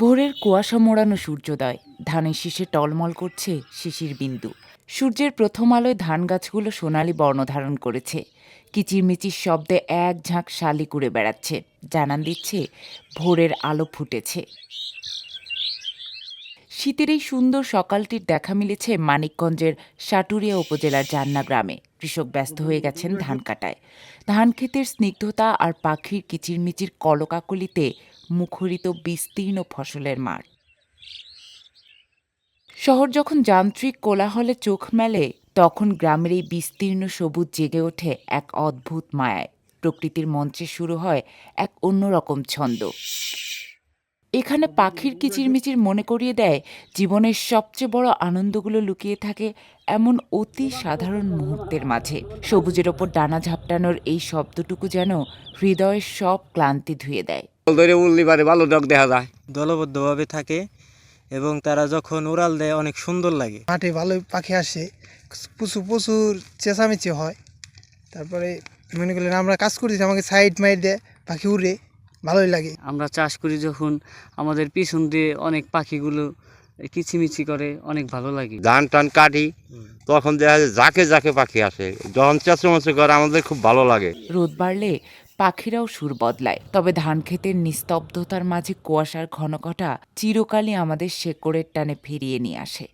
ভোরের কুয়াশা মোড়ানো সূর্যোদয়, ধানের শীষে টলমল করছে শিশির বিন্দু। সূর্যের প্রথম আলোয় ধান গাছগুলো সোনালি বর্ণ ধারণ করেছে। কিচিরমিচির শব্দে এক ঝাঁক শালিক উড়ে বেড়াচ্ছে, জানান দিচ্ছে ভোরের আলো ফুটেছে। শীতের এই সুন্দর সকালটির দেখা মিলেছে মানিকগঞ্জের সাটুরিয়া উপজেলার জান্না গ্রামে। কৃষক ব্যস্ত হয়ে গেছেন ধান কাটায়। ধান ক্ষেতের স্নিগ্ধতা আর পাখির কিচিরমিচির কলকাকলিতে মুখরিত বিস্তীর্ণ ফসলের মাঠ। শহর যখন যান্ত্রিক কোলাহলে চোখ মেলে, তখন গ্রামের এই বিস্তীর্ণ সবুজ জেগে ওঠে এক অদ্ভুত মায়ায়। প্রকৃতির মঞ্চে শুরু হয় এক অন্যরকম ছন্দ। এখানে পাখির কিচিরমিচির মনে করিয়ে দেয় জীবনের সবচেয়ে বড় আনন্দগুলো লুকিয়ে থাকে এমন অতি সাধারণ মুহূর্তের মাঝে। সবুজের ওপর ডানা ঝাপটানোর এই শব্দটুকু যেন হৃদয়ের সব ক্লান্তি ধুয়ে দেয়। ভালো ডগ দেখা যায়, দলবদ্ধভাবে থাকে এবং তারা যখন উড়াল দেয় অনেক সুন্দর লাগে। মাঠে ভালো পাখি আসে, প্রচুর চেঁচামেচি হয়। তারপরে মনে করলেন আমরা কাজ করতেছি, আমাকে সাইড মাইড দেয়, পাখি উড়ে, ভালোই লাগে। আমরা চাষ করি যখন আমাদের পিছন দিয়ে অনেক পাখিগুলো কিচিমিচি করে, অনেক ভালো লাগে। ধান টান কাটি তখন দেখা যায় ঝাঁকে ঝাঁকে পাখি আসে, যখন চেঁচামেচি করে আমাদের খুব ভালো লাগে। রোদ বাড়লে পাখিরাও সুর বদলায়, তবে ধান ক্ষেতের নিস্তব্ধতার মাঝে কুয়াশার ঘনঘটা চিরকালই আমাদের শেকড়ের টানে ফিরিয়ে নিয়ে আসে।